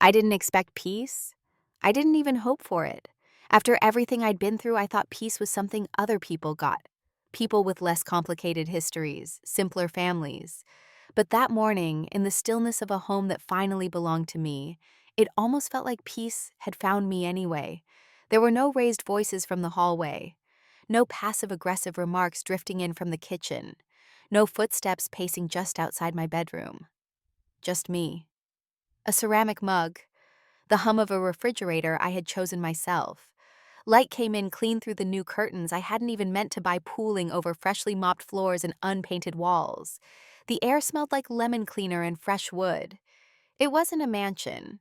I didn't expect peace. I didn't even hope for it. After everything I'd been through, I thought peace was something other people got. People with less complicated histories, simpler families. But that morning, in the stillness of a home that finally belonged to me, it almost felt like peace had found me anyway. There were no raised voices from the hallway, no passive-aggressive remarks drifting in from the kitchen, no footsteps pacing just outside my bedroom. Just me. A ceramic mug, the hum of a refrigerator I had chosen myself. Light came in clean through the new curtains I hadn't even meant to buy, pooling over freshly mopped floors and unpainted walls. The air smelled like lemon cleaner and fresh wood. It wasn't a mansion,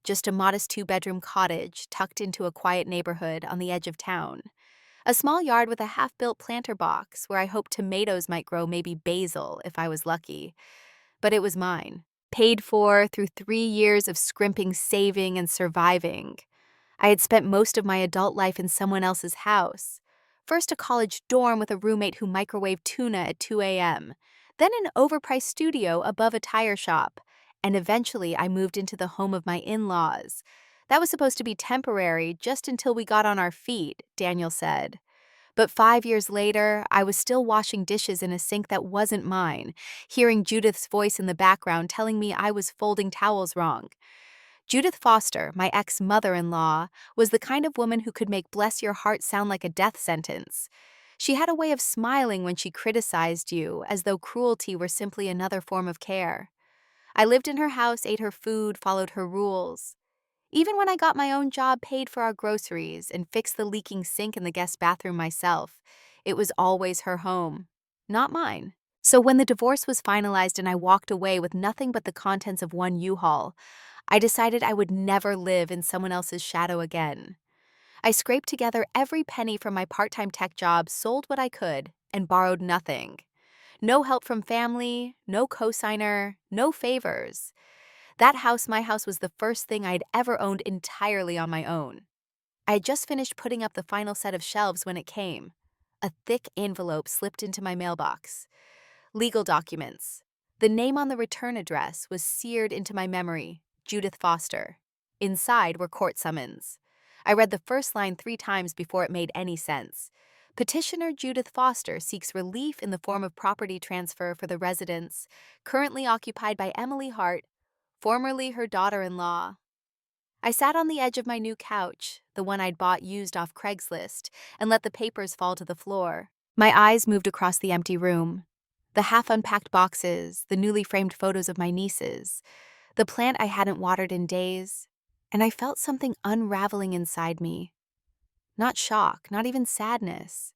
just a modest two-bedroom cottage tucked into a quiet neighborhood on the edge of town. A small yard with a half-built planter box where I hoped tomatoes might grow, maybe basil if I was lucky. But it was mine, paid for through 3 years of scrimping, saving, and surviving. I had spent most of my adult life in someone else's house. First a college dorm with a roommate who microwaved tuna at 2 a.m., then an overpriced studio above a tire shop, and eventually I moved into the home of my in-laws. That was supposed to be temporary, just until we got on our feet, Daniel said. But 5 years later, I was still washing dishes in a sink that wasn't mine, hearing Judith's voice in the background telling me I was folding towels wrong. Judith Foster, my ex-mother-in-law, was the kind of woman who could make "bless your heart" sound like a death sentence. She had a way of smiling when she criticized you, as though cruelty were simply another form of care. I lived in her house, ate her food, followed her rules. Even when I got my own job, paid for our groceries, and fixed the leaking sink in the guest bathroom myself, it was always her home, not mine. So when the divorce was finalized and I walked away with nothing but the contents of one U-Haul, I decided I would never live in someone else's shadow again. I scraped together every penny from my part-time tech job, sold what I could, and borrowed nothing. No help from family, no cosigner, no favors. That house, my house, was the first thing I'd ever owned entirely on my own. I had just finished putting up the final set of shelves when it came. A thick envelope slipped into my mailbox. Legal documents. The name on the return address was seared into my memory, Judith Foster. Inside were court summons. I read the first line 3 times before it made any sense. Petitioner Judith Foster seeks relief in the form of property transfer for the residence currently occupied by Emily Hart, formerly her daughter-in-law. I sat on the edge of my new couch, the one I'd bought used off Craigslist, and let the papers fall to the floor. My eyes moved across the empty room. The half-unpacked boxes, the newly framed photos of my nieces, the plant I hadn't watered in days, and I felt something unraveling inside me. Not shock, not even sadness.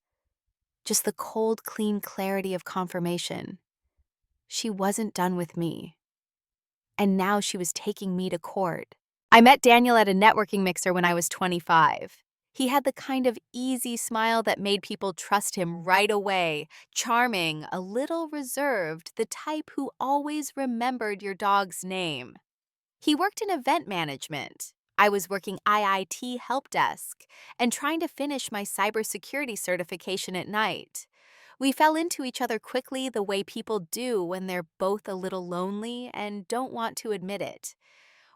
Just the cold, clean clarity of confirmation. She wasn't done with me. And now she was taking me to court. I met Daniel at a networking mixer when I was 25. He had the kind of easy smile that made people trust him right away. Charming, a little reserved, the type who always remembered your dog's name. He worked in event management. I was working IIT help desk and trying to finish my cybersecurity certification at night. We fell into each other quickly, the way people do when they're both a little lonely and don't want to admit it.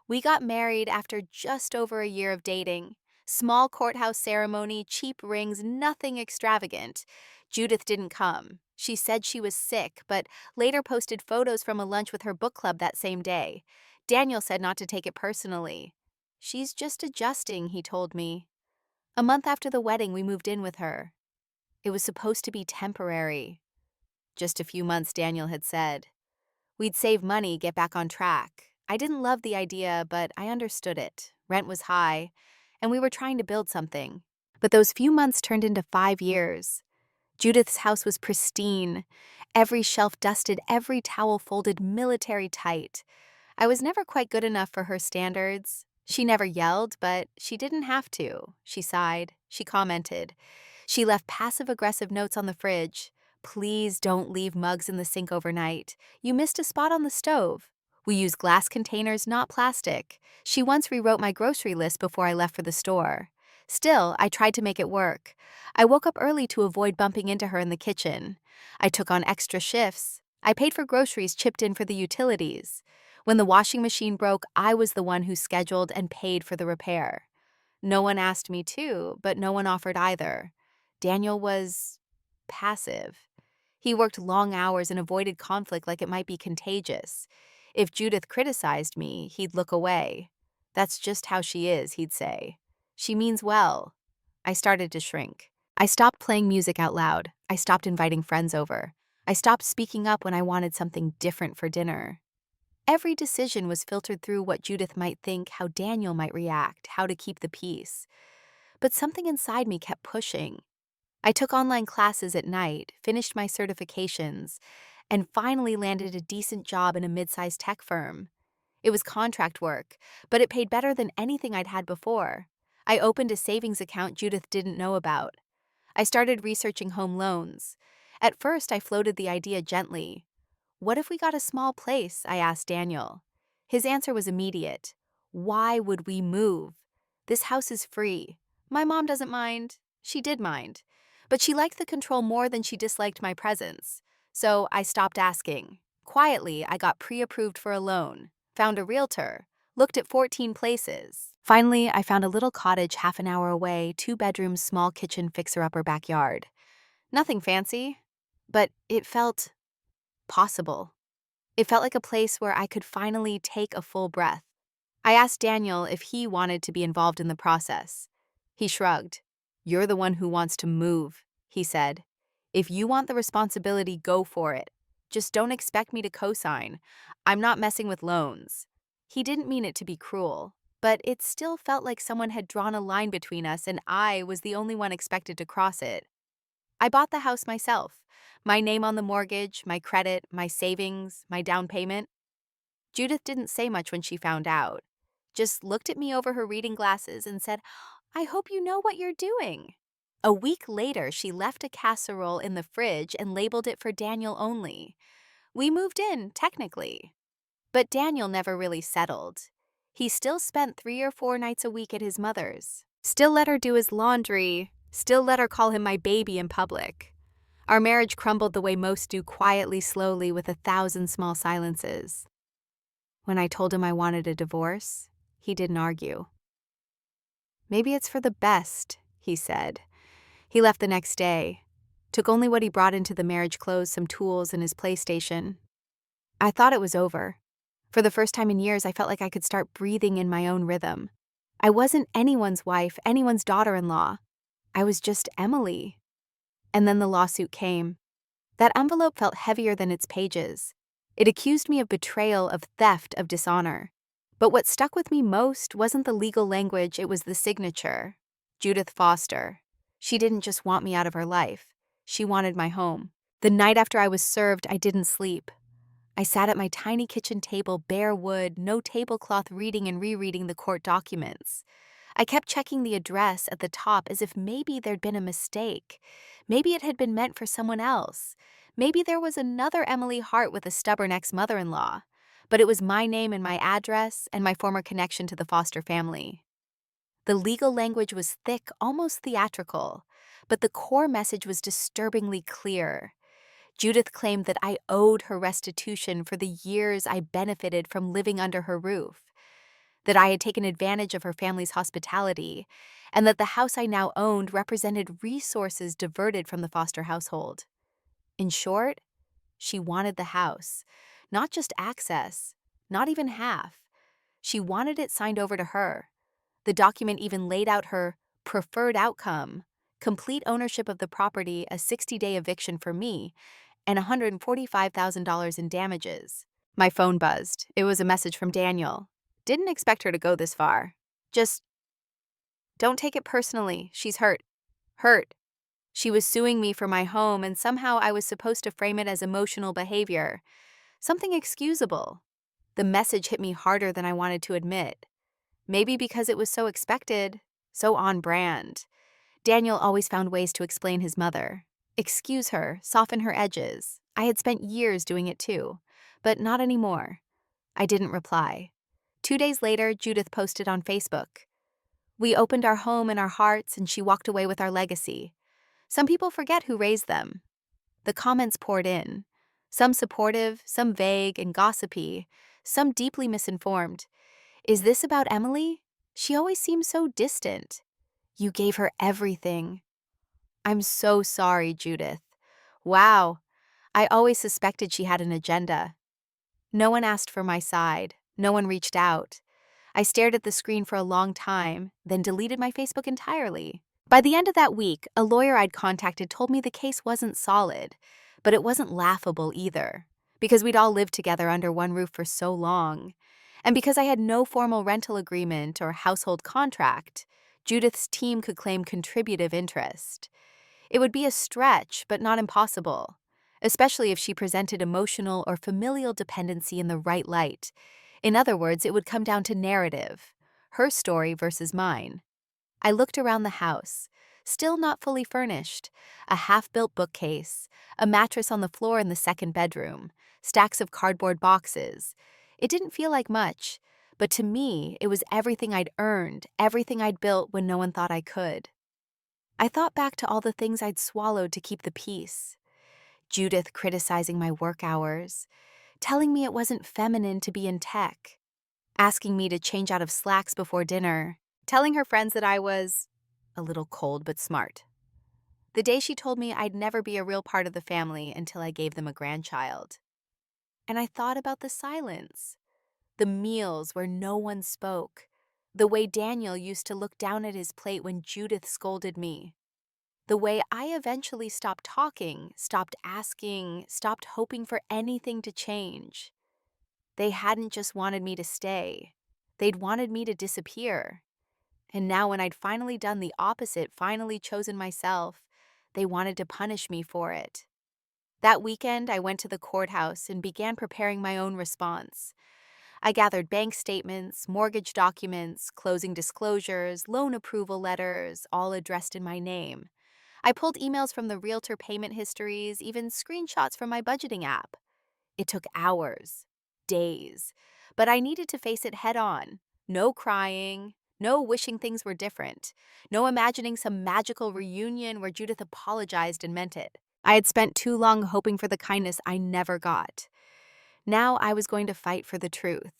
We got married after just over a year of dating. Small courthouse ceremony, cheap rings, nothing extravagant. Judith didn't come. She said she was sick, but later posted photos from a lunch with her book club that same day. Daniel said not to take it personally. She's just adjusting, he told me. A month after the wedding, we moved in with her. It was supposed to be temporary. Just a few months, Daniel had said. We'd save money, get back on track. I didn't love the idea, but I understood it. Rent was high, and we were trying to build something. But those few months turned into 5 years. Judith's house was pristine. Every shelf dusted, every towel folded military tight. I was never quite good enough for her standards. She never yelled, but she didn't have to. She sighed. She commented. She left passive-aggressive notes on the fridge. Please don't leave mugs in the sink overnight. You missed a spot on the stove. We use glass containers, not plastic. She once rewrote my grocery list before I left for the store. Still, I tried to make it work. I woke up early to avoid bumping into her in the kitchen. I took on extra shifts. I paid for groceries, chipped in for the utilities. When the washing machine broke, I was the one who scheduled and paid for the repair. No one asked me to, but no one offered either. Daniel was passive. He worked long hours and avoided conflict like it might be contagious. If Judith criticized me, he'd look away. That's just how she is, he'd say. She means well. I started to shrink. I stopped playing music out loud. I stopped inviting friends over. I stopped speaking up when I wanted something different for dinner. Every decision was filtered through what Judith might think, how Daniel might react, how to keep the peace. But something inside me kept pushing. I took online classes at night, finished my certifications, and finally landed a decent job in a mid-sized tech firm. It was contract work, but it paid better than anything I'd had before. I opened a savings account Judith didn't know about. I started researching home loans. At first, I floated the idea gently. What if we got a small place? I asked Daniel. His answer was immediate. Why would we move? This house is free. My mom doesn't mind. She did mind. But she liked the control more than she disliked my presence. So I stopped asking. Quietly, I got pre-approved for a loan, found a realtor, looked at 14 places. Finally, I found a little cottage half an hour away, 2 bedrooms, small kitchen, fixer-upper backyard. Nothing fancy, but it felt possible. It felt like a place where I could finally take a full breath. I asked Daniel if he wanted to be involved in the process. He shrugged. "You're the one who wants to move," he said. "If you want the responsibility, go for it. Just don't expect me to co-sign. I'm not messing with loans." He didn't mean it to be cruel, but it still felt like someone had drawn a line between us and I was the only one expected to cross it. I bought the house myself. My name on the mortgage, my credit, my savings, my down payment. Judith didn't say much when she found out. Just looked at me over her reading glasses and said, "I hope you know what you're doing." A week later, she left a casserole in the fridge and labeled it for Daniel only. We moved in, technically. But Daniel never really settled. He still spent 3 or 4 nights a week at his mother's. Still let her do his laundry. Still let her call him my baby in public. Our marriage crumbled the way most do, quietly, slowly, with 1,000 small silences. When I told him I wanted a divorce, he didn't argue. "Maybe it's for the best," he said. He left the next day. Took only what he brought into the marriage clothes, some tools, and his PlayStation. I thought it was over. For the first time in years, I felt like I could start breathing in my own rhythm. I wasn't anyone's wife, anyone's daughter-in-law. I was just Emily. And then the lawsuit came. That envelope felt heavier than its pages. It accused me of betrayal, of theft, of dishonor. But what stuck with me most wasn't the legal language, it was the signature. Judith Foster. She didn't just want me out of her life. She wanted my home. The night after I was served, I didn't sleep. I sat at my tiny kitchen table, bare wood, no tablecloth, reading and rereading the court documents. I kept checking the address at the top as if maybe there'd been a mistake. Maybe it had been meant for someone else. Maybe there was another Emily Hart with a stubborn ex-mother-in-law. But it was my name and my address and my former connection to the Foster family. The legal language was thick, almost theatrical, but the core message was disturbingly clear. Judith claimed that I owed her restitution for the years I benefited from living under her roof, that I had taken advantage of her family's hospitality, and that the house I now owned represented resources diverted from the Foster household. In short, she wanted the house, not just access, not even half. She wanted it signed over to her. The document even laid out her preferred outcome, complete ownership of the property, a 60-day eviction for me, and $145,000 in damages. My phone buzzed. It was a message from Daniel. Didn't expect her to go this far. Just, "Don't take it personally. She's hurt. Hurt." She was suing me for my home, and somehow I was supposed to frame it as emotional behavior. Something excusable. The message hit me harder than I wanted to admit. Maybe because it was so expected, so on brand. Daniel always found ways to explain his mother. Excuse her, soften her edges. I had spent years doing it too, but not anymore. I didn't reply. 2 days later, Judith posted on Facebook. "We opened our home and our hearts, and she walked away with our legacy. Some people forget who raised them." The comments poured in. Some supportive, some vague and gossipy, some deeply misinformed. Is this about Emily? She always seems so distant. You gave her everything. I'm so sorry, Judith. Wow, I always suspected she had an agenda. No one asked for my side. No one reached out. I stared at the screen for a long time, then deleted my Facebook entirely. By the end of that week, a lawyer I'd contacted told me the case wasn't solid, but it wasn't laughable either, because we'd all lived together under one roof for so long. And because I had no formal rental agreement or household contract, Judith's team could claim contributive interest. It would be a stretch, but not impossible, especially if she presented emotional or familial dependency in the right light. In other words, it would come down to narrative, her story versus mine. I looked around the house, still not fully furnished, a half-built bookcase, a mattress on the floor in the second bedroom, stacks of cardboard boxes. It didn't feel like much, but to me, it was everything I'd earned, everything I'd built when no one thought I could. I thought back to all the things I'd swallowed to keep the peace. Judith criticizing my work hours, telling me it wasn't feminine to be in tech, asking me to change out of slacks before dinner, telling her friends that I was a little cold but smart. The day she told me I'd never be a real part of the family until I gave them a grandchild. And I thought about the silence, the meals where no one spoke, the way Daniel used to look down at his plate when Judith scolded me, the way I eventually stopped talking, stopped asking, stopped hoping for anything to change. They hadn't just wanted me to stay. They'd wanted me to disappear. And now when I'd finally done the opposite, finally chosen myself, they wanted to punish me for it. That weekend, I went to the courthouse and began preparing my own response. I gathered bank statements, mortgage documents, closing disclosures, loan approval letters, all addressed in my name. I pulled emails from the realtor payment histories, even screenshots from my budgeting app. It took hours, days, but I needed to face it head on. No crying, no wishing things were different, no imagining some magical reunion where Judith apologized and meant it. I had spent too long hoping for the kindness I never got. Now I was going to fight for the truth.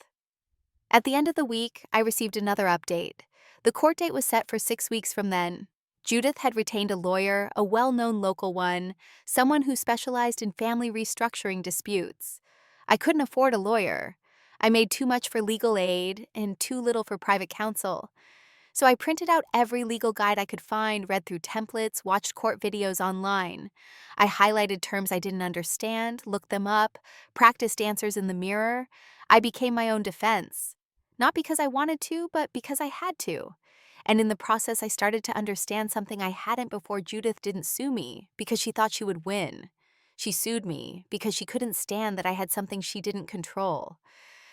At the end of the week, I received another update. The court date was set for 6 weeks from then. Judith had retained a lawyer, a well-known local one, someone who specialized in family restructuring disputes. I couldn't afford a lawyer. I made too much for legal aid and too little for private counsel. So I printed out every legal guide I could find, read through templates, watched court videos online. I highlighted terms I didn't understand, looked them up, practiced answers in the mirror. I became my own defense. Not because I wanted to, but because I had to. And in the process, I started to understand something I hadn't before. Judith didn't sue me because she thought she would win. She sued me because she couldn't stand that I had something she didn't control.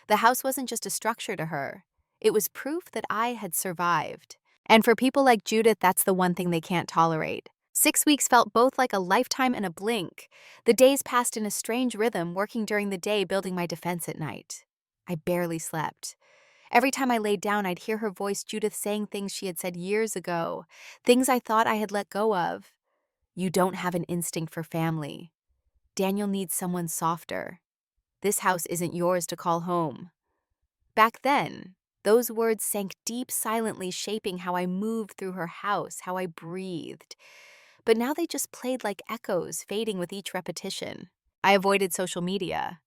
The house wasn't just a structure to her. It was proof that I had survived. And for people like Judith, that's the one thing they can't tolerate. 6 weeks felt both like a lifetime and a blink. The days passed in a strange rhythm, working during the day, building my defense at night. I barely slept. Every time I laid down, I'd hear her voice, Judith, saying things she had said years ago, things I thought I had let go of. You don't have an instinct for family. Daniel needs someone softer. This house isn't yours to call home. Back then, those words sank deep silently, shaping how I moved through her house, how I breathed. But now they just played like echoes, fading with each repetition. I avoided social media.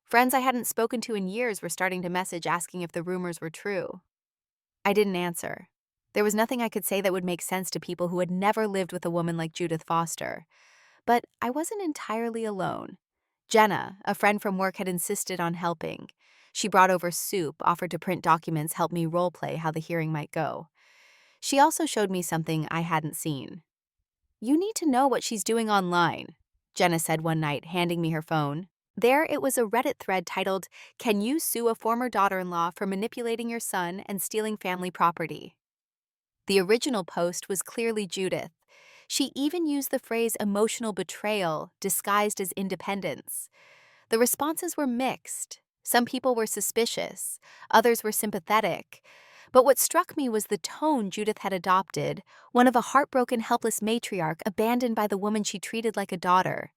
Friends I hadn't spoken to in years were starting to message asking if the rumors were true. I didn't answer. There was nothing I could say that would make sense to people who had never lived with a woman like Judith Foster. But I wasn't entirely alone. Jenna, a friend from work, had insisted on helping. She brought over soup, offered to print documents, helped me role-play how the hearing might go. She also showed me something I hadn't seen. You need to know what she's doing online, Jenna said one night, handing me her phone. There it was a Reddit thread titled, "Can you sue a former daughter-in-law for manipulating your son and stealing family property?" The original post was clearly Judith. She even used the phrase emotional betrayal disguised as independence. The responses were mixed. Some people were suspicious, others were sympathetic. But what struck me was the tone Judith had adopted, one of a heartbroken, helpless matriarch abandoned by the woman she treated like a daughter.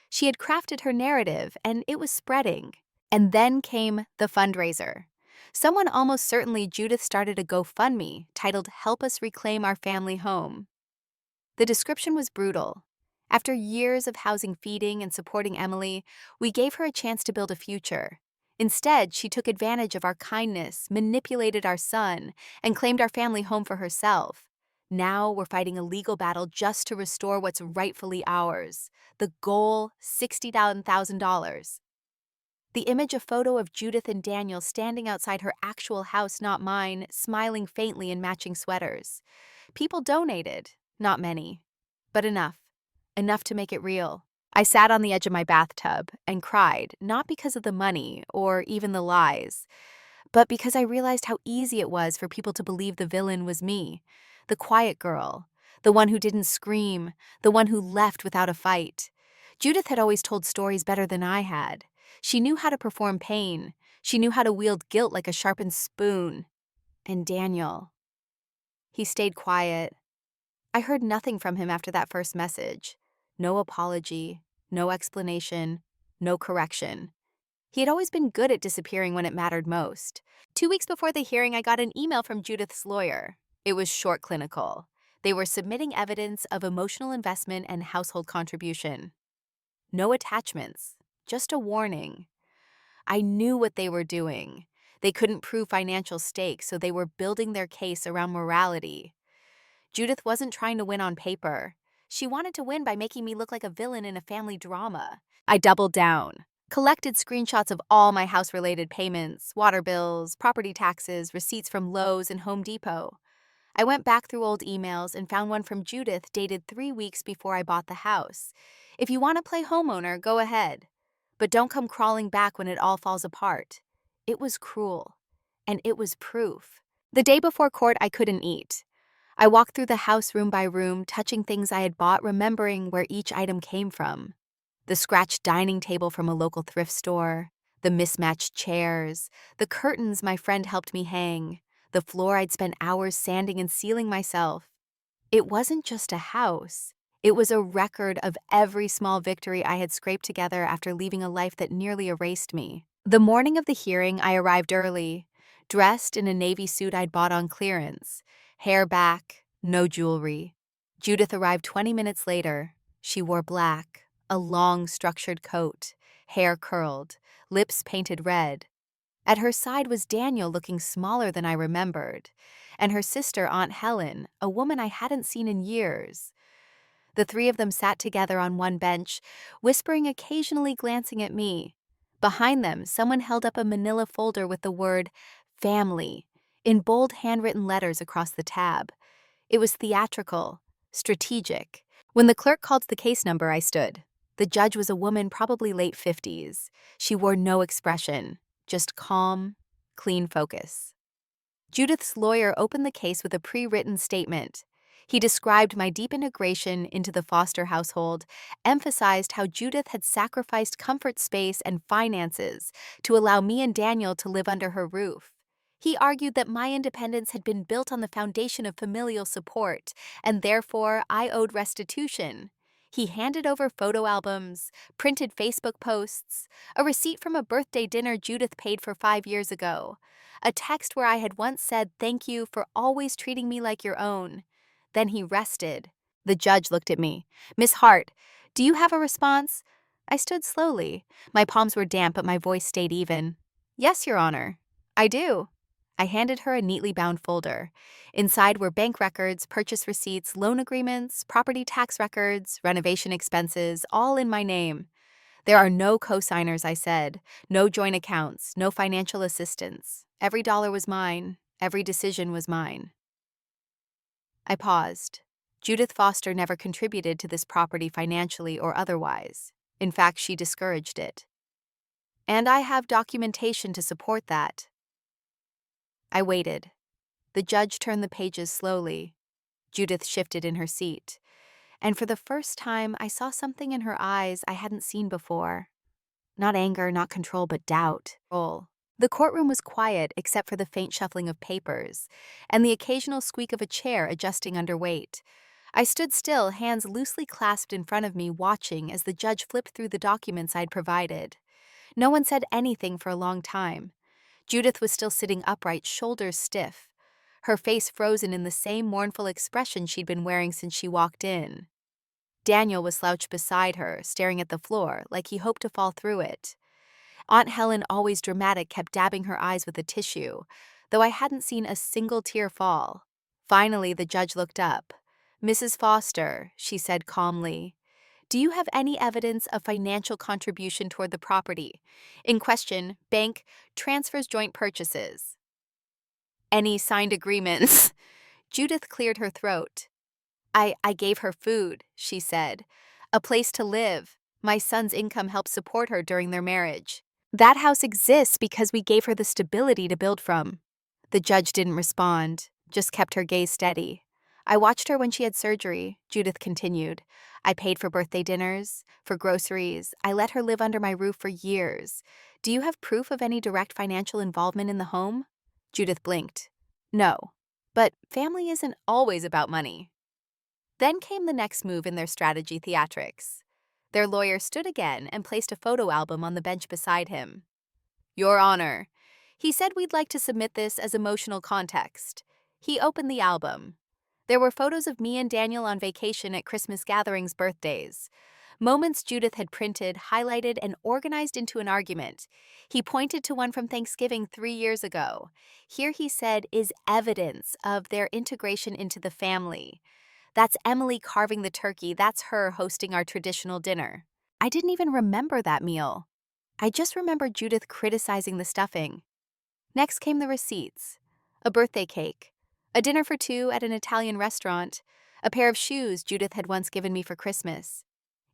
She had crafted her narrative, and it was spreading. And then came the fundraiser. Someone almost certainly Judith started a GoFundMe titled Help Us Reclaim Our Family Home. The description was brutal. After years of housing feeding and supporting Emily, we gave her a chance to build a future. Instead, she took advantage of our kindness, manipulated our son, and claimed our family home for herself. Now we're fighting a legal battle just to restore what's rightfully ours. The goal, $60,000. The image a photo of Judith and Daniel standing outside her actual house, not mine, smiling faintly in matching sweaters. People donated, not many, but enough. Enough to make it real. I sat on the edge of my bathtub and cried, not because of the money or even the lies, but because I realized how easy it was for people to believe the villain was me, the quiet girl, the one who didn't scream, the one who left without a fight. Judith had always told stories better than I had. She knew how to perform pain. She knew how to wield guilt like a sharpened spoon. And Daniel. He stayed quiet. I heard nothing from him after that first message. No apology, no explanation, no correction. He had always been good at disappearing when it mattered most. 2 weeks before the hearing, I got an email from Judith's lawyer. It was short, clinical. They were submitting evidence of emotional investment and household contribution. No attachments, just a warning. I knew what they were doing. They couldn't prove financial stakes, so they were building their case around morality. Judith wasn't trying to win on paper. She wanted to win by making me look like a villain in a family drama. I doubled down, collected screenshots of all my house-related payments, water bills, property taxes, receipts from Lowe's and Home Depot. I went back through old emails and found one from Judith dated 3 weeks before I bought the house. If you want to play homeowner, go ahead. But don't come crawling back when it all falls apart. It was cruel. And it was proof. The day before court, I couldn't eat. I walked through the house room by room, touching things I had bought, remembering where each item came from. The scratched dining table from a local thrift store, the mismatched chairs, the curtains my friend helped me hang, the floor I'd spent hours sanding and sealing myself. It wasn't just a house. It was a record of every small victory I had scraped together after leaving a life that nearly erased me. The morning of the hearing, I arrived early, dressed in a navy suit I'd bought on clearance, hair back, no jewelry. Judith arrived 20 minutes later. She wore black, a long, structured coat, hair curled, lips painted red. At her side was Daniel, looking smaller than I remembered, and her sister, Aunt Helen, a woman I hadn't seen in years. The three of them sat together on one bench, whispering, occasionally glancing at me. Behind them, someone held up a manila folder with the word family in bold handwritten letters across the tab. It was theatrical, strategic. When the clerk called the case number, I stood. The judge was a woman, probably late 50s. She wore no expression, just calm, clean focus. Judith's lawyer opened the case with a pre-written statement. He described my deep integration into the foster household, emphasized how Judith had sacrificed comfort, space, and finances to allow me and Daniel to live under her roof. He argued that my independence had been built on the foundation of familial support, and therefore I owed restitution. He handed over photo albums, printed Facebook posts, a receipt from a birthday dinner Judith paid for 5 years ago, a text where I had once said thank you for always treating me like your own. Then he rested. The judge looked at me. "Miss Hart, do you have a response?" I stood slowly. My palms were damp, but my voice stayed even. "Yes, Your Honor. I do." I handed her a neatly bound folder. Inside were bank records, purchase receipts, loan agreements, property tax records, renovation expenses, all in my name. "There are no co-signers," I said. "No joint accounts, no financial assistance. Every dollar was mine. Every decision was mine." I paused. Judith Foster never contributed to this property financially or otherwise. In fact, she discouraged it. And I have documentation to support that. I waited. The judge turned the pages slowly. Judith shifted in her seat. And for the first time, I saw something in her eyes I hadn't seen before. Not anger, not control, but doubt. The courtroom was quiet except for the faint shuffling of papers and the occasional squeak of a chair adjusting under weight. I stood still, hands loosely clasped in front of me, watching as the judge flipped through the documents I'd provided. No one said anything for a long time. Judith was still sitting upright, shoulders stiff, her face frozen in the same mournful expression she'd been wearing since she walked in. Daniel was slouched beside her, staring at the floor like he hoped to fall through it. Aunt Helen, always dramatic, kept dabbing her eyes with a tissue, though I hadn't seen a single tear fall. Finally, the judge looked up. "Mrs. Foster," she said calmly, "do you have any evidence of financial contribution toward the property? In question, bank, transfers, joint purchases. Any signed agreements?" Judith cleared her throat. I gave her food," she said. "A place to live. My son's income helped support her during their marriage. That house exists because we gave her the stability to build from." The judge didn't respond, just kept her gaze steady. "I watched her when she had surgery," Judith continued. "I paid for birthday dinners, for groceries. I let her live under my roof for years. Do you have proof of any direct financial involvement in the home?" Judith blinked. "No. But family isn't always about money." Then came the next move in their strategy theatrics. Their lawyer stood again and placed a photo album on the bench beside him. "Your Honor," he said, "we'd like to submit this as emotional context." He opened the album. There were photos of me and Daniel on vacation at Christmas gatherings, birthdays. Moments Judith had printed, highlighted, and organized into an argument. He pointed to one from Thanksgiving 3 years ago. Here, he said, is evidence of their integration into the family. "That's Emily carving the turkey. That's her hosting our traditional dinner." I didn't even remember that meal. I just remembered Judith criticizing the stuffing. Next came the receipts. A birthday cake, a dinner for two at an Italian restaurant, a pair of shoes Judith had once given me for Christmas.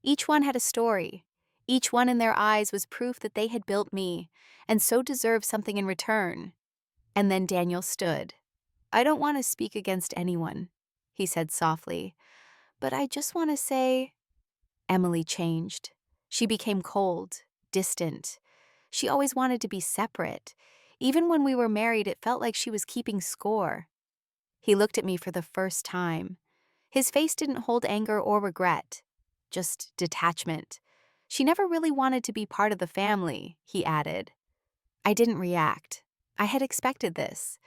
Each one had a story. Each one in their eyes was proof that they had built me, and so deserved something in return. And then Daniel stood. "I don't want to speak against anyone," he said softly, "but I just want to say—" Emily changed. She became cold, distant. She always wanted to be separate. Even when we were married, it felt like she was keeping score. He looked at me for the first time. His face didn't hold anger or regret, just detachment. "She never really wanted to be part of the family," he added. I didn't react. I had expected this.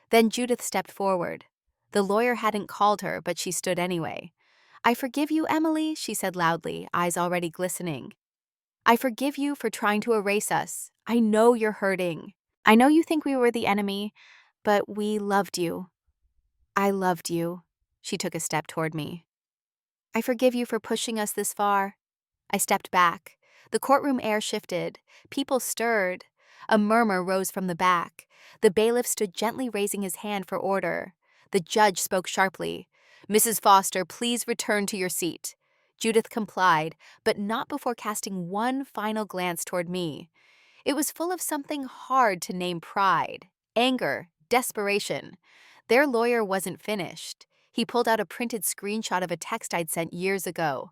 Then Judith stepped forward. The lawyer hadn't called her, but she stood anyway. "I forgive you, Emily," she said loudly, eyes already glistening. "I forgive you for trying to erase us. I know you're hurting. I know you think we were the enemy, but we loved you. I loved you." She took a step toward me. "I forgive you for pushing us this far." I stepped back. The courtroom air shifted. People stirred. A murmur rose from the back. The bailiff stood gently, raising his hand for order. The judge spoke sharply. "Mrs. Foster, please return to your seat." Judith complied, but not before casting one final glance toward me. It was full of something hard to name: pride, anger, desperation. Their lawyer wasn't finished. He pulled out a printed screenshot of a text I'd sent years ago.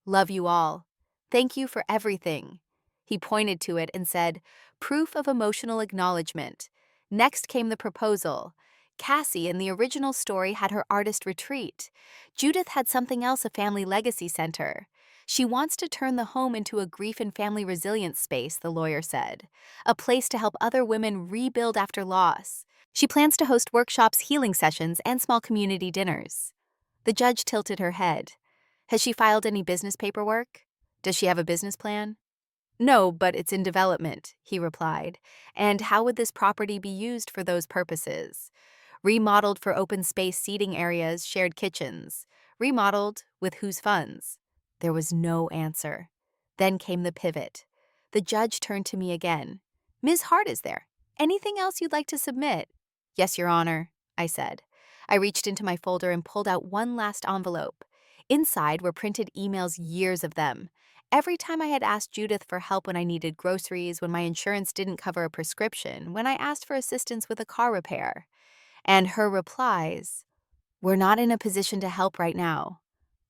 "Love you all. Thank you for everything." He pointed to it and said, "Proof of emotional acknowledgement." Next came the proposal. Cassie, in the original story, had her artist retreat. Judith had something else: a family legacy center. She wants to turn the home into a grief and family resilience space, the lawyer said. A place to help other women rebuild after loss. She plans to host workshops, healing sessions, and small community dinners. The judge tilted her head. "Has she filed any business paperwork? Does she have a business plan?" "No, but it's in development," he replied. "And how would this property be used for those purposes?" "Remodeled for open space seating areas, shared kitchens." "Remodeled with whose funds?" There was no answer. Then came the pivot. The judge turned to me again. "Ms. Hart is there. Anything else you'd like to submit?" "Yes, Your Honor," I said. I reached into my folder and pulled out one last envelope. Inside were printed emails, years of them. Every time I had asked Judith for help when I needed groceries, when my insurance didn't cover a prescription, when I asked for assistance with a car repair. And her replies: "We're not in a position to help right now.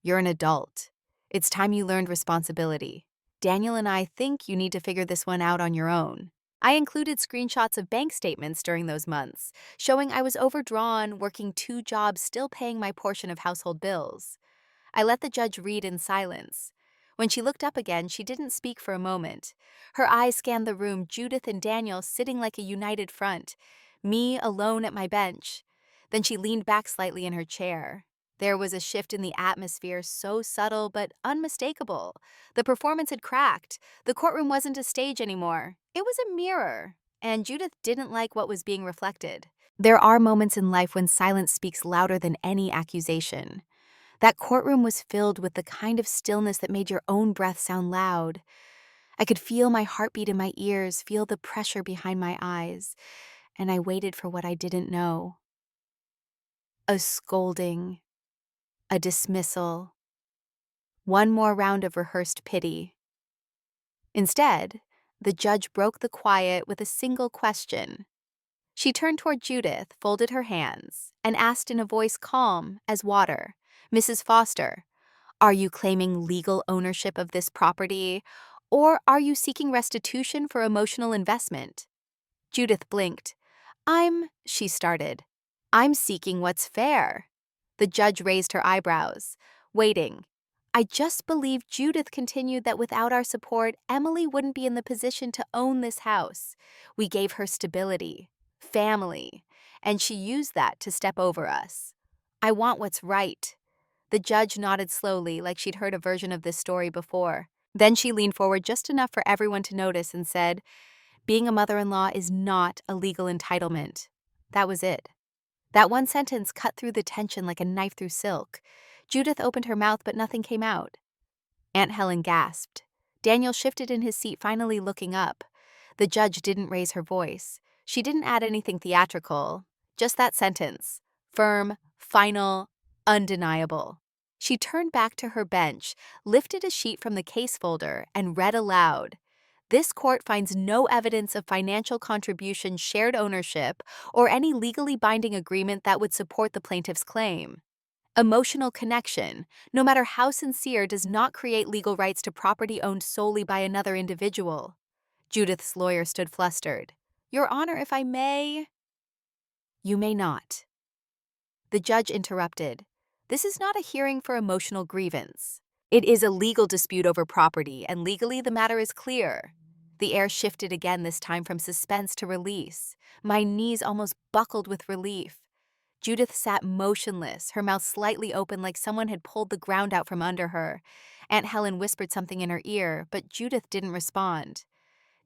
You're an adult. It's time you learned responsibility. Daniel and I think you need to figure this one out on your own." I included screenshots of bank statements during those months, showing I was overdrawn, working 2 jobs, still paying my portion of household bills. I let the judge read in silence. When she looked up again, she didn't speak for a moment. Her eyes scanned the room, Judith and Daniel sitting like a united front, me alone at my bench. Then she leaned back slightly in her chair. There was a shift in the atmosphere, so subtle but unmistakable. The performance had cracked. The courtroom wasn't a stage anymore. It was a mirror, and Judith didn't like what was being reflected. There are moments in life when silence speaks louder than any accusation. That courtroom was filled with the kind of stillness that made your own breath sound loud. I could feel my heartbeat in my ears, feel the pressure behind my eyes, and I waited for what I didn't know. A scolding, a dismissal, one more round of rehearsed pity. Instead, the judge broke the quiet with a single question. She turned toward Judith, folded her hands, and asked in a voice calm as water, "Mrs. Foster, are you claiming legal ownership of this property, or are you seeking restitution for emotional investment?" Judith blinked. She started. "I'm seeking what's fair." The judge raised her eyebrows, waiting. "I just believe," Judith continued, "that without our support, Emily wouldn't be in the position to own this house. We gave her stability, family, and she used that to step over us. I want what's right." The judge nodded slowly, like she'd heard a version of this story before. Then she leaned forward just enough for everyone to notice and said, "Being a mother-in-law is not a legal entitlement." That was it. That one sentence cut through the tension like a knife through silk. Judith opened her mouth, but nothing came out. Aunt Helen gasped. Daniel shifted in his seat, finally looking up. The judge didn't raise her voice. She didn't add anything theatrical, just that sentence. Firm, final, undeniable. She turned back to her bench, lifted a sheet from the case folder, and read aloud. "This court finds no evidence of financial contribution, shared ownership, or any legally binding agreement that would support the plaintiff's claim. Emotional connection, no matter how sincere, does not create legal rights to property owned solely by another individual." Judith's lawyer stood flustered. "Your Honor, if I may—" "You may not." The judge interrupted. "This is not a hearing for emotional grievance. It is a legal dispute over property, and legally the matter is clear." The air shifted again, this time from suspense to release. My knees almost buckled with relief. Judith sat motionless, her mouth slightly open like someone had pulled the ground out from under her. Aunt Helen whispered something in her ear, but Judith didn't respond.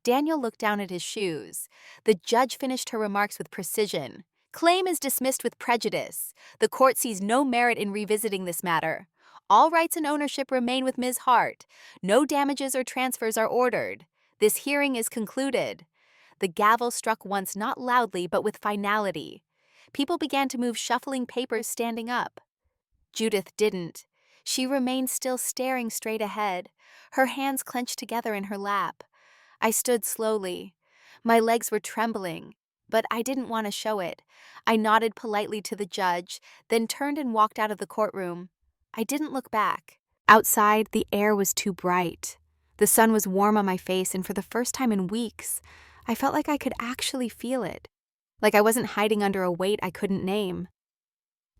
Daniel looked down at his shoes. The judge finished her remarks with precision. "Claim is dismissed with prejudice. The court sees no merit in revisiting this matter. All rights and ownership remain with Ms. Hart. No damages or transfers are ordered. This hearing is concluded." The gavel struck once, not loudly, but with finality. People began to move, shuffling papers, standing up. Judith didn't. She remained still, staring straight ahead, her hands clenched together in her lap. I stood slowly. My legs were trembling, but I didn't want to show it. I nodded politely to the judge, then turned and walked out of the courtroom. I didn't look back. Outside, the air was too bright. The sun was warm on my face, and for the first time in weeks, I felt like I could actually feel it. Like I wasn't hiding under a weight I couldn't name.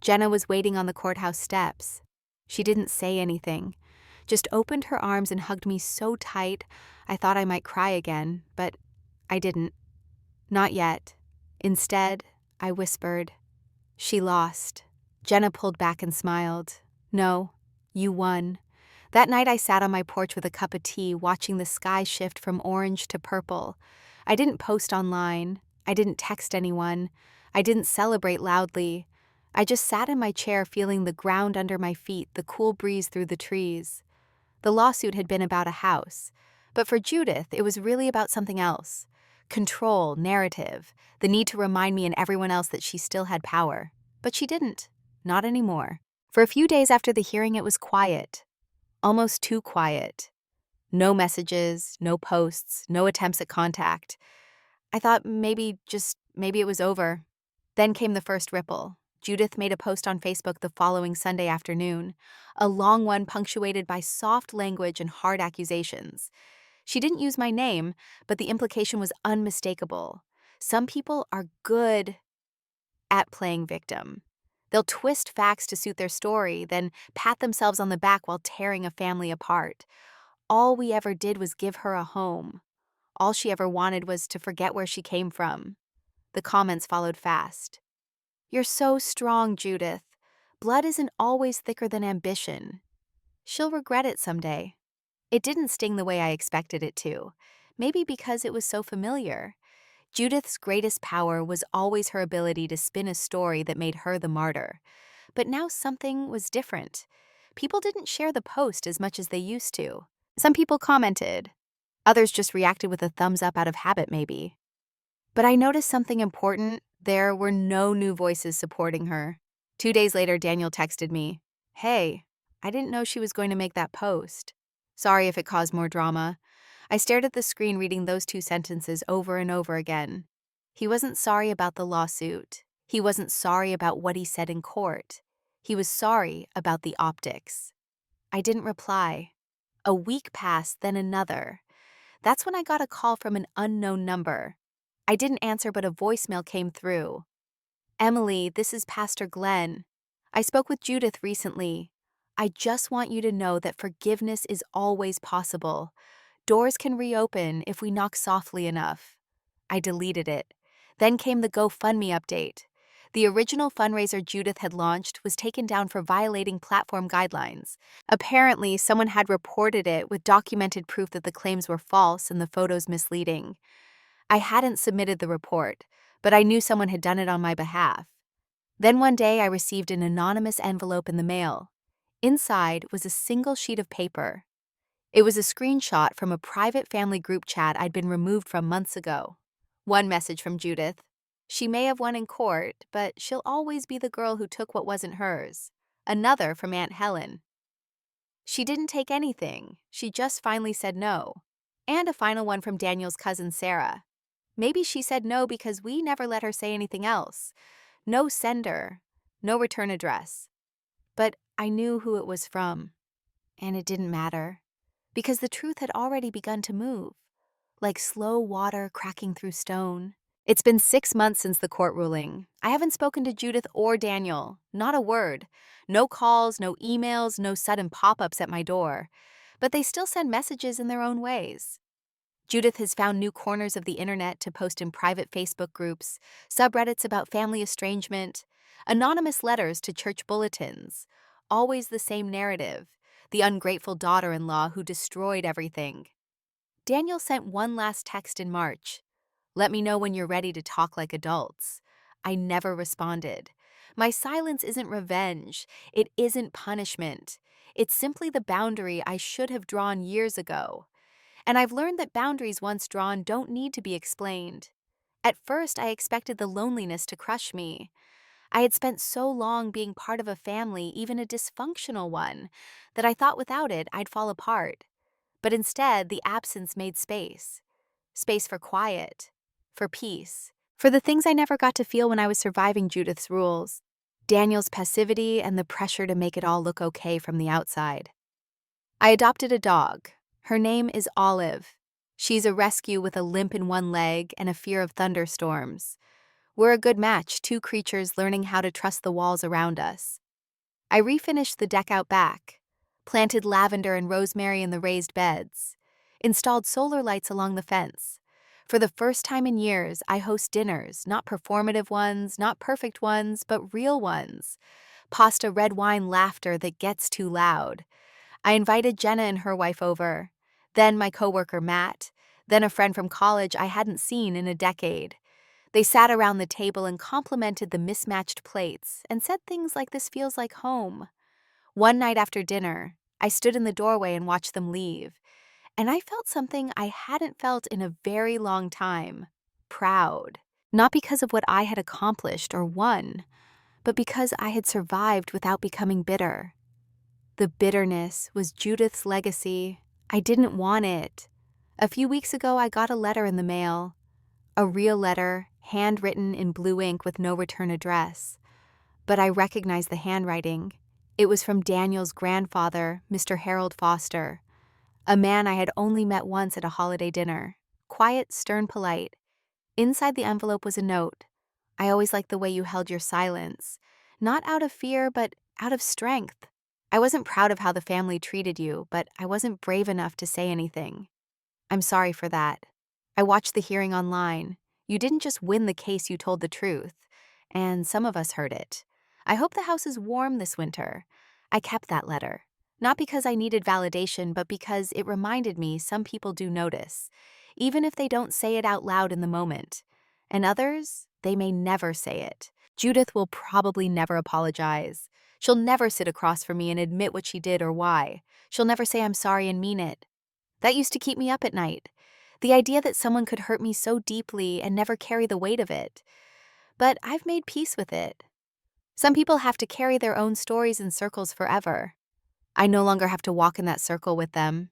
Jenna was waiting on the courthouse steps. She didn't say anything, just opened her arms and hugged me so tight I thought I might cry again, but I didn't. Not yet. Instead, I whispered, "She lost." Jenna pulled back and smiled. "No, you won." That night I sat on my porch with a cup of tea, watching the sky shift from orange to purple. I didn't post online. I didn't text anyone. I didn't celebrate loudly. I just sat in my chair, feeling the ground under my feet, the cool breeze through the trees. The lawsuit had been about a house, but for Judith, it was really about something else. Control, narrative, the need to remind me and everyone else that she still had power. But she didn't. Not anymore. For a few days after the hearing, it was quiet. Almost too quiet. No messages, no posts, no attempts at contact. I thought maybe it was over. Then came the first ripple. Judith made a post on Facebook the following Sunday afternoon, a long one punctuated by soft language and hard accusations. She didn't use my name, but the implication was unmistakable. Some people are good at playing victim. They'll twist facts to suit their story, then pat themselves on the back while tearing a family apart. All we ever did was give her a home. All she ever wanted was to forget where she came from. The comments followed fast. You're so strong, Judith. Blood isn't always thicker than ambition. She'll regret it someday. It didn't sting the way I expected it to. Maybe because it was so familiar. Judith's greatest power was always her ability to spin a story that made her the martyr. But now something was different. People didn't share the post as much as they used to. Some people commented. Others just reacted with a thumbs up out of habit, maybe. But I noticed something important. There were no new voices supporting her. 2 days later, Daniel texted me, "Hey, I didn't know she was going to make that post. Sorry if it caused more drama." I stared at the screen reading those 2 sentences over and over again. He wasn't sorry about the lawsuit. He wasn't sorry about what he said in court. He was sorry about the optics. I didn't reply. A week passed, then another. That's when I got a call from an unknown number. I didn't answer, but a voicemail came through. "Emily, this is Pastor Glenn. I spoke with Judith recently. I just want you to know that forgiveness is always possible. Doors can reopen if we knock softly enough." I deleted it. Then came the GoFundMe update. The original fundraiser Judith had launched was taken down for violating platform guidelines. Apparently, someone had reported it with documented proof that the claims were false and the photos misleading. I hadn't submitted the report, but I knew someone had done it on my behalf. Then one day I received an anonymous envelope in the mail. Inside was a single sheet of paper. It was a screenshot from a private family group chat I'd been removed from months ago. One message from Judith. She may have won in court, but she'll always be the girl who took what wasn't hers. Another from Aunt Helen. She didn't take anything. She just finally said no. And a final one from Daniel's cousin Sarah. Maybe she said no because we never let her say anything else. No sender, no return address. But I knew who it was from. And it didn't matter. Because the truth had already begun to move. Like slow water cracking through stone. It's been 6 months since the court ruling. I haven't spoken to Judith or Daniel. Not a word. No calls, no emails, no sudden pop-ups at my door. But they still send messages in their own ways. Judith has found new corners of the internet to post in private Facebook groups, subreddits about family estrangement, anonymous letters to church bulletins. Always the same narrative. The ungrateful daughter-in-law who destroyed everything. Daniel sent one last text in March. "Let me know when you're ready to talk like adults." I never responded. My silence isn't revenge. It isn't punishment. It's simply the boundary I should have drawn years ago. And I've learned that boundaries once drawn don't need to be explained. At first, I expected the loneliness to crush me. I had spent so long being part of a family, even a dysfunctional one, that I thought without it I'd fall apart. But instead, the absence made space. Space for quiet, for peace, for the things I never got to feel when I was surviving Judith's rules. Daniel's passivity and the pressure to make it all look okay from the outside. I adopted a dog. Her name is Olive. She's a rescue with a limp in one leg and a fear of thunderstorms. We're a good match, 2 creatures learning how to trust the walls around us. I refinished the deck out back, planted lavender and rosemary in the raised beds, installed solar lights along the fence. For the first time in years, I host dinners, not performative ones, not perfect ones, but real ones. Pasta red wine laughter that gets too loud. I invited Jenna and her wife over, then my coworker Matt, then a friend from college I hadn't seen in a decade. They sat around the table and complimented the mismatched plates and said things like, "This feels like home." One night after dinner, I stood in the doorway and watched them leave, and I felt something I hadn't felt in a very long time. Proud. Not because of what I had accomplished or won, but because I had survived without becoming bitter. The bitterness was Judith's legacy. I didn't want it. A few weeks ago, I got a letter in the mail. A real letter, handwritten in blue ink with no return address. But I recognized the handwriting. It was from Daniel's grandfather, Mr. Harold Foster, a man I had only met once at a holiday dinner. Quiet, stern, polite. Inside the envelope was a note. "I always liked the way you held your silence. Not out of fear, but out of strength." I wasn't proud of how the family treated you, but I wasn't brave enough to say anything. I'm sorry for that. I watched the hearing online. You didn't just win the case, you told the truth. And some of us heard it. I hope the house is warm this winter. I kept that letter. Not because I needed validation, but because it reminded me some people do notice, even if they don't say it out loud in the moment. And others, they may never say it. Judith will probably never apologize. She'll never sit across from me and admit what she did or why. She'll never say I'm sorry and mean it. That used to keep me up at night. The idea that someone could hurt me so deeply and never carry the weight of it. But I've made peace with it. Some people have to carry their own stories in circles forever. I no longer have to walk in that circle with them.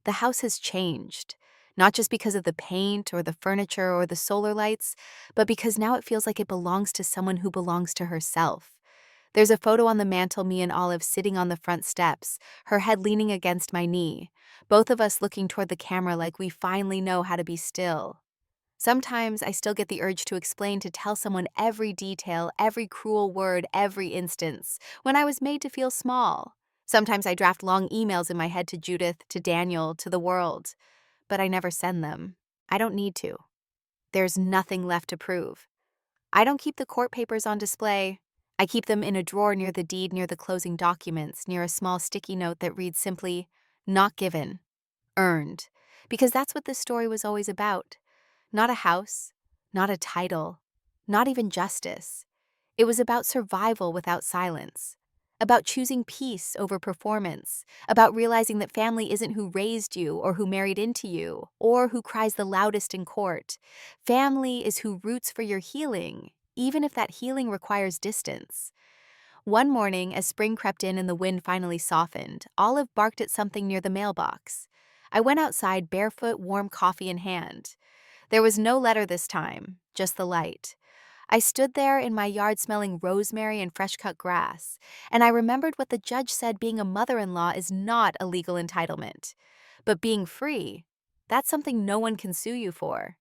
The house has changed, not just because of the paint or the furniture or the solar lights, but because now it feels like it belongs to someone who belongs to herself. There's a photo on the mantel, me and Olive sitting on the front steps, her head leaning against my knee, both of us looking toward the camera like we finally know how to be still. Sometimes I still get the urge to explain, to tell someone every detail, every cruel word, every instance, when I was made to feel small. Sometimes I draft long emails in my head to Judith, to Daniel, to the world, but I never send them. I don't need to. There's nothing left to prove. I don't keep the court papers on display. I keep them in a drawer near the deed, near the closing documents, near a small sticky note that reads simply, "Not given, earned," because that's what this story was always about. Not a house, not a title, not even justice. It was about survival without silence, about choosing peace over performance, about realizing that family isn't who raised you or who married into you or who cries the loudest in court. Family is who roots for your healing, even if that healing requires distance. One morning, as spring crept in and the wind finally softened, Olive barked at something near the mailbox. I went outside, barefoot, warm coffee in hand. There was no letter this time, just the light. I stood there in my yard smelling rosemary and fresh-cut grass, and I remembered what the judge said: being a mother-in-law is not a legal entitlement. But being free, that's something no one can sue you for.